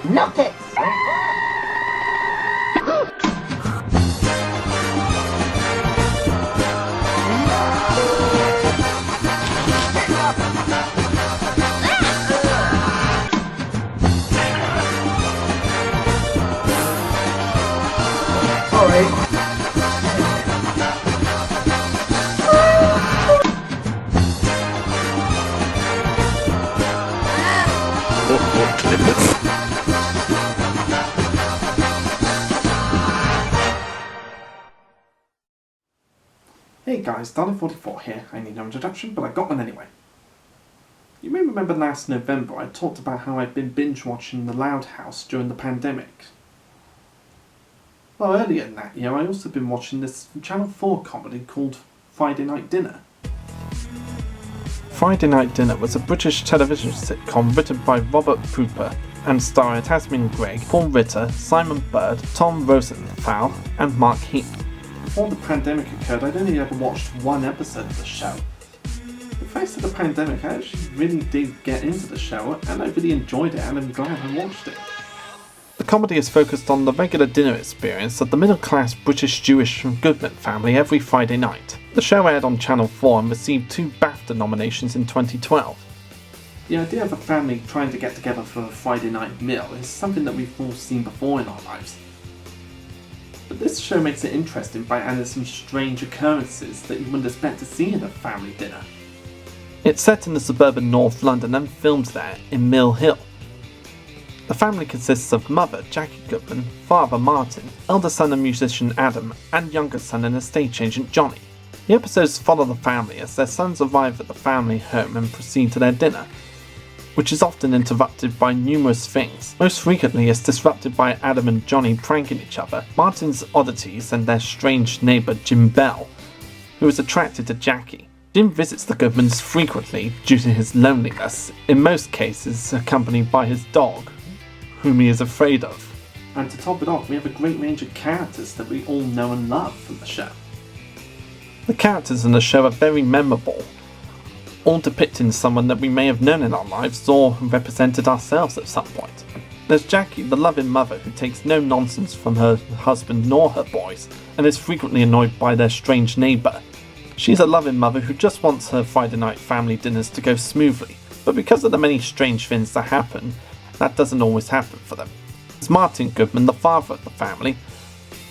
Notice! Hey guys, Dalek44 here. I need no introduction, but I got one anyway. You may remember last November I talked about how I'd been binge watching The Loud House during the pandemic. Well, earlier in that year I also been watching this Channel 4 comedy called Friday Night Dinner. Friday Night Dinner was a British television sitcom written by Robert Cooper and starring Tasmin Gregg, Paul Ritter, Simon Bird, Tom Rosenthal and Mark Heap. Before the pandemic occurred, I'd only ever watched one episode of the show. But thanks to the pandemic, I actually really did get into the show, and I really enjoyed it, and I'm glad I watched it. The comedy is focused on the regular dinner experience of the middle-class British Jewish Goodman family every Friday night. The show aired on Channel 4 and received 2 BAFTA nominations in 2012. The idea of a family trying to get together for a Friday night meal is something that we've all seen before in our lives. But this show makes it interesting by adding some strange occurrences that you wouldn't expect to see in a family dinner. It's set in the suburban North London and filmed there in Mill Hill. The family consists of mother, Jackie Goodman, father, Martin, elder son and musician Adam, and younger son and estate agent Johnny. The episodes follow the family as their sons arrive at the family home and proceed to their dinner, which is often interrupted by numerous things. Most frequently it's disrupted by Adam and Johnny pranking each other, Martin's oddities and their strange neighbour Jim Bell, who is attracted to Jackie. Jim visits the Goodmans frequently due to his loneliness, in most cases accompanied by his dog, whom he is afraid of. And to top it off, we have a great range of characters that we all know and love from the show. The characters in the show are very memorable, all depicting someone that we may have known in our lives or represented ourselves at some point. There's Jackie, the loving mother who takes no nonsense from her husband nor her boys, and is frequently annoyed by their strange neighbour. She's a loving mother who just wants her Friday night family dinners to go smoothly, but because of the many strange things that happen, that doesn't always happen for them. There's Martin Goodman, the father of the family,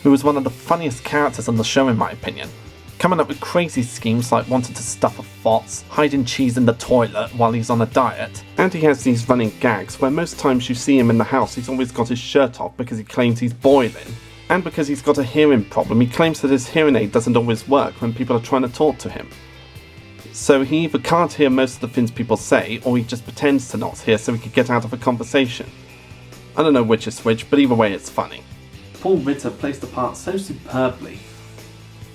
who is one of the funniest characters on the show in my opinion, coming up with crazy schemes like wanting to stuff a fox, hiding cheese in the toilet while he's on a diet, and he has these running gags where most times you see him in the house he's always got his shirt off because he claims he's boiling, and because he's got a hearing problem he claims that his hearing aid doesn't always work when people are trying to talk to him. So he either can't hear most of the things people say, or he just pretends to not hear so he can get out of a conversation. I don't know which is which, but either way it's funny. Paul Ritter plays the part so superbly,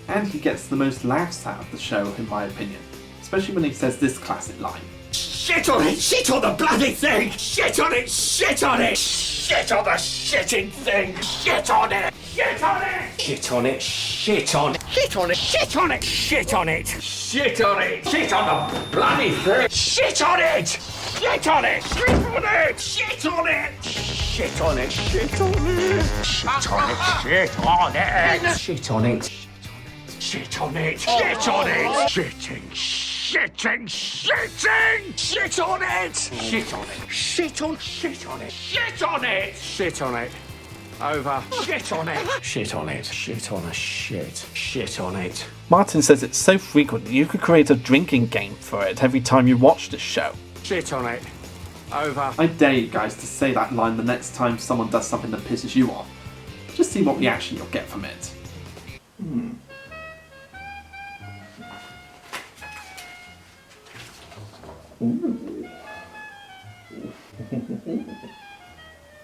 and he gets the most laughs out of the show in my opinion, especially when he says this classic line. Shit on it! Shit on the bloody thing! Shit on it! Shit on it! Shit on the shitting thing! Shit on it! Shit on it! Shit on it! Shit on it! Shit on it! Shit on it! Shit on it! Shit on it! Shit on the bloody thing! Shit on it! Shit on it! Shit on it! Shit on it! Shit on it! Shit on it! Shit on it! Shit on it! Shit on it! Shit on it! Shit on it! Shitting! Shitting! Shitting! Shit on it! Shit on it! Shit on! Shit on it! Shit on it! Shit on it! Over! Shit on it! Shit on it! Shit on a shit! Shit on it! Martin says it so frequently you could create a drinking game for it every time you watch this show. Shit on it! Over! I dare you guys to say that line the next time someone does something that pisses you off. Just see what reaction you'll get from it. Ooh.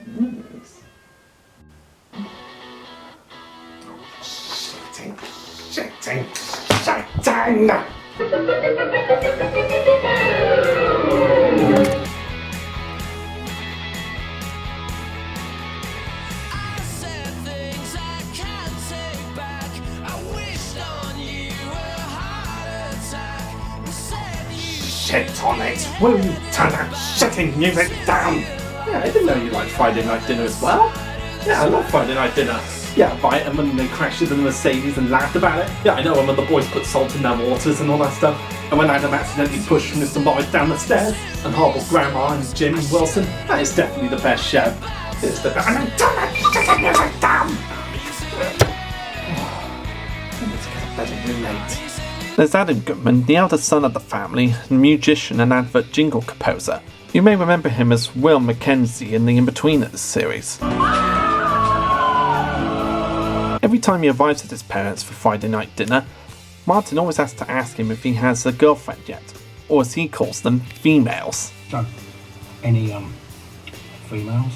Nice. Shitting! Shitting! Shitting! Shit on it! Will you turn that shitting music down? Yeah, I didn't know you liked Friday night dinner as well. Yeah, I love Friday night dinner. Yeah, right, and when they crashed into the Mercedes and laughed about it. Yeah, I know, and when the boys put salt in their waters and all that stuff. And when Adam accidentally pushed Mr. Morris down the stairs. And horrible Grandma and Jim Wilson. That is definitely the best show. It's the best. And turn that shit music down! Let's get a better roommate. There's Adam Goodman, the eldest son of the family, a musician and advert jingle composer. You may remember him as Will Mackenzie in the In-Betweeners series. Every time he arrives at his parents for Friday night dinner, Martin always has to ask him if he has a girlfriend yet, or as he calls them, females. So, any, females?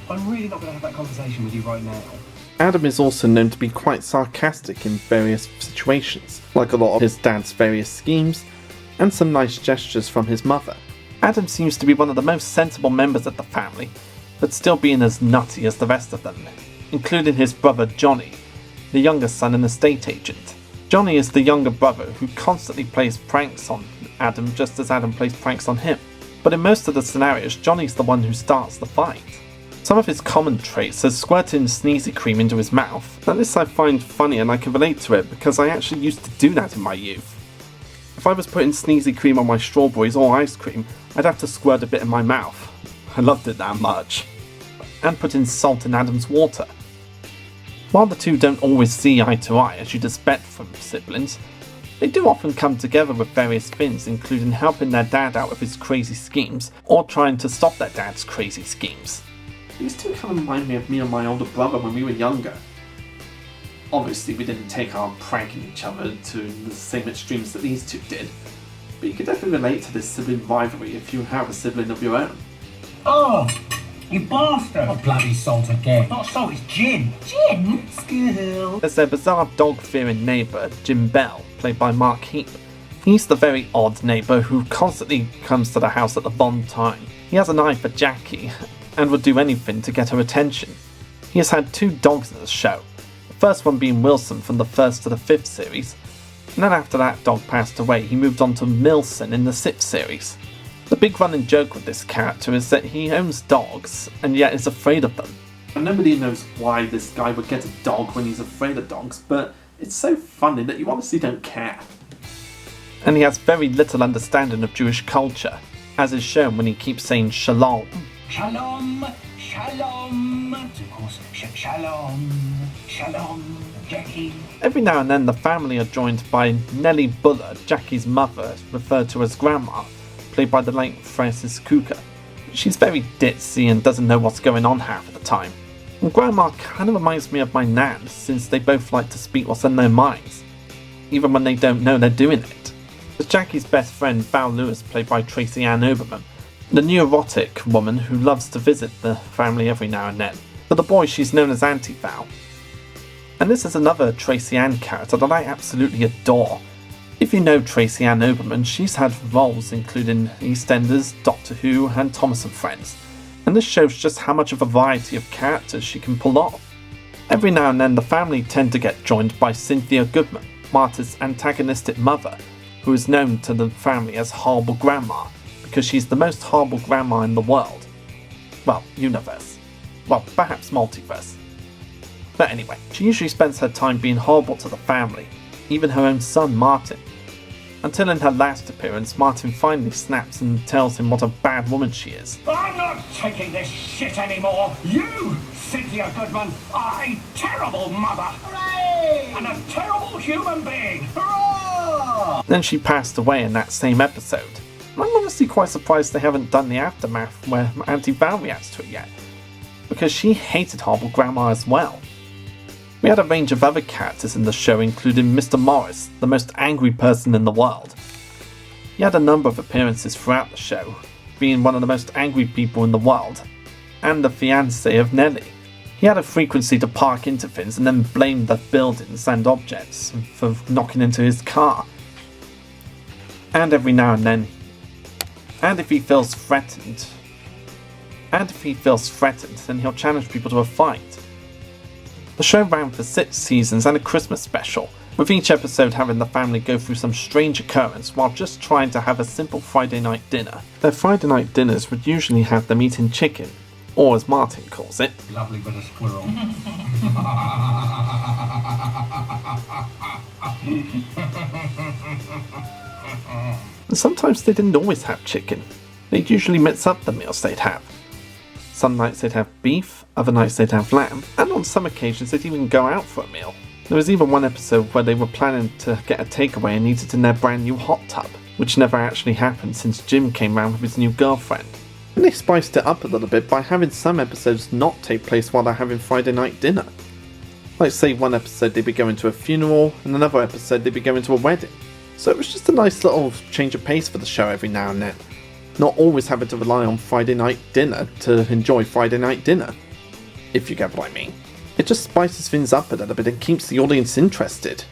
I'm really not going to have that conversation with you right now. Adam is also known to be quite sarcastic in various situations, like a lot of his dad's various schemes, and some nice gestures from his mother. Adam seems to be one of the most sensible members of the family, but still being as nutty as the rest of them, including his brother Johnny, the younger son and estate agent. Johnny is the younger brother who constantly plays pranks on Adam just as Adam plays pranks on him. But in most of the scenarios, Johnny's the one who starts the fight. Some of his common traits are squirting sneezy cream into his mouth. Now this I find funny and I can relate to it because I actually used to do that in my youth. If I was putting sneezy cream on my strawberries or ice cream, I'd have to squirt a bit in my mouth. I loved it that much. And putting salt in Adam's water. While the two don't always see eye to eye, as you'd expect from siblings, they do often come together with various things, including helping their dad out with his crazy schemes, or trying to stop their dad's crazy schemes. These two kind of remind me of me and my older brother when we were younger. Obviously, we didn't take our pranking each other to the same extremes that these two did, but you could definitely relate to this sibling rivalry if you have a sibling of your own. Oh! You bastard! Oh, bloody salt again. Not salt, it's gin. Gin? Skill. There's their bizarre dog-fearing neighbour, Jim Bell, played by Mark Heap. He's the very odd neighbour who constantly comes to the house at the wrong time. He has an eye for Jackie, and would do anything to get her attention. He has had 2 dogs in the show, the first one being Wilson from the 1st to the 5th series, and then after that dog passed away, he moved on to Milson in the 6th series. The big running joke with this character is that he owns dogs, and yet is afraid of them. And nobody knows why this guy would get a dog when he's afraid of dogs, but it's so funny that you honestly don't care. And he has very little understanding of Jewish culture, as is shown when he keeps saying shalom. Shalom, shalom. Of course, shalom, shalom, Jackie. Every now and then the family are joined by Nellie Buller, Jackie's mother, referred to as Grandma, played by the late Frances Cooker. She's very ditzy and doesn't know what's going on half of the time. And Grandma kind of reminds me of my nan, since they both like to speak what's in their minds, even when they don't know they're doing it. There's Jackie's best friend Val Lewis, played by Tracy Ann Oberman, the neurotic woman who loves to visit the family every now and then. For the boys, she's known as Auntie Val. And this is another Tracy Ann character that I absolutely adore. If you know Tracy Ann Oberman, she's had roles including EastEnders, Doctor Who, and Thomas and Friends, and this shows just how much of a variety of characters she can pull off. Every now and then the family tend to get joined by Cynthia Goodman, Marta's antagonistic mother, who is known to the family as Horrible Grandma, because she's the most horrible grandma in the world. Well, universe. Well, perhaps multiverse. But anyway, she usually spends her time being horrible to the family, even her own son Martin. Until in her last appearance, Martin finally snaps and tells him what a bad woman she is. I'm not taking this shit anymore. You, Cynthia Goodman, are a terrible mother. Hooray! And a terrible human being. Hurrah! Then she passed away in that same episode. I'm honestly quite surprised they haven't done the aftermath where Auntie Val reacts to it yet, because she hated Horrible Grandma as well. We had a range of other characters in the show, including Mr. Morris, the most angry person in the world. He had a number of appearances throughout the show, being one of the most angry people in the world, and the fiancé of Nellie. He had a frequency to park into things and then blame the buildings and objects for knocking into his car. And every now and then, if he feels threatened, then he'll challenge people to a fight. The show ran for 6 seasons and a Christmas special, with each episode having the family go through some strange occurrence while just trying to have a simple Friday night dinner. Their Friday night dinners would usually have them eating chicken, or as Martin calls it, Lovely bit of squirrel. and sometimes they didn't always have chicken. They'd usually mix up the meals they'd have. Some nights they'd have beef, other nights they'd have lamb, and on some occasions they'd even go out for a meal. There was even one episode where they were planning to get a takeaway and eat it in their brand new hot tub, which never actually happened since Jim came round with his new girlfriend. And they spiced it up a little bit by having some episodes not take place while they're having Friday night dinner. Like say one episode they'd be going to a funeral, and another episode they'd be going to a wedding. So it was just a nice little change of pace for the show every now and then. Not always having to rely on Friday night dinner to enjoy Friday night dinner, if you get what I mean. It just spices things up a little bit and keeps the audience interested.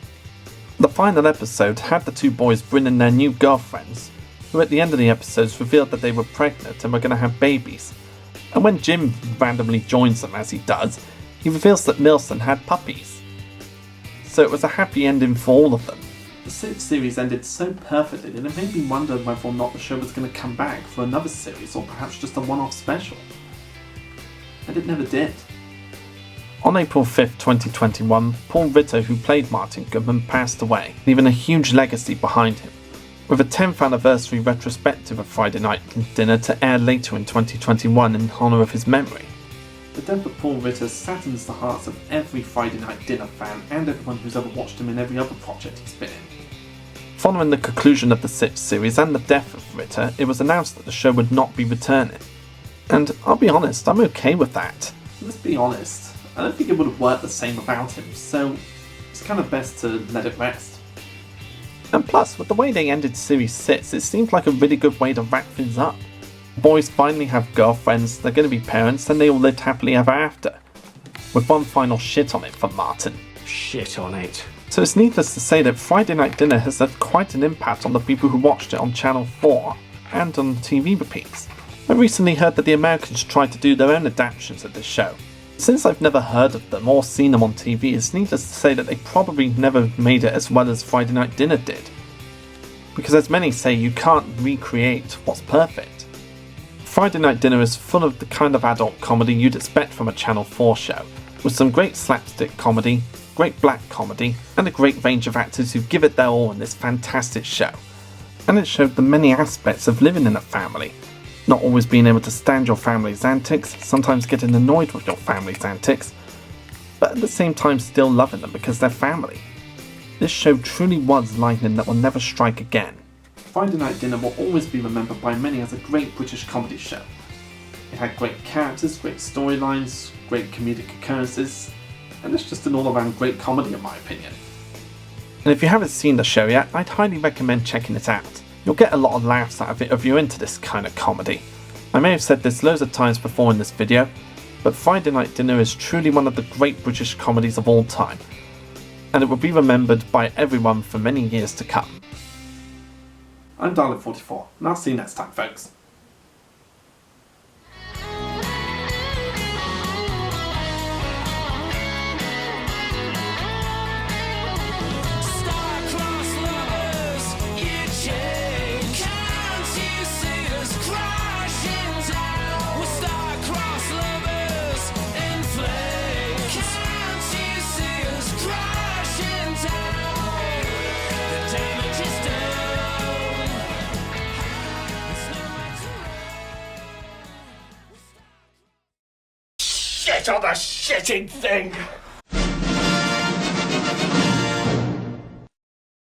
The final episode had the two boys bring in their new girlfriends, who at the end of the episodes revealed that they were pregnant and were going to have babies. And when Jim randomly joins them, as he does, he reveals that Milson had puppies. So it was a happy ending for all of them. The 6th series ended so perfectly that it made me wonder whether or not the show was going to come back for another series or perhaps just a one-off special. And it never did. On April 5th, 2021, Paul Ritter, who played Martin Goodman, passed away, leaving a huge legacy behind him. With a 10th anniversary retrospective of Friday Night Dinner to air later in 2021 in honour of his memory. The death of Paul Ritter saddens the hearts of every Friday Night Dinner fan and everyone who's ever watched him in every other project he's been in. Following the conclusion of the 6th series and the death of Ritter, it was announced that the show would not be returning. And I'll be honest, I'm okay with that. Let's be honest. I don't think it would have worked the same without him, so it's kind of best to let it rest. And plus, with the way they ended Series 6, it seemed like a really good way to wrap things up. The boys finally have girlfriends, they're going to be parents, and they all lived happily ever after. With one final shit on it from Martin. Shit on it. So it's needless to say that Friday Night Dinner has had quite an impact on the people who watched it on Channel 4 and on TV repeats. I recently heard that the Americans tried to do their own adaptations of this show. Since I've never heard of them or seen them on TV, it's needless to say that they probably never made it as well as Friday Night Dinner did. Because as many say, you can't recreate what's perfect. Friday Night Dinner is full of the kind of adult comedy you'd expect from a Channel 4 show, with some great slapstick comedy, great black comedy, and a great range of actors who give it their all in this fantastic show. And it showed the many aspects of living in a family. Not always being able to stand your family's antics, sometimes getting annoyed with your family's antics, but at the same time still loving them because they're family. This show truly was lightning that will never strike again. Friday Night Dinner will always be remembered by many as a great British comedy show. It had great characters, great storylines, great comedic occurrences, and it's just an all-around great comedy in my opinion. And if you haven't seen the show yet, I'd highly recommend checking it out. You'll get a lot of laughs out of it if you're into this kind of comedy. I may have said this loads of times before in this video, but Friday Night Dinner is truly one of the great British comedies of all time, and it will be remembered by everyone for many years to come. I'm Dalek44, and I'll see you next time, folks. Shit on the shitting thing!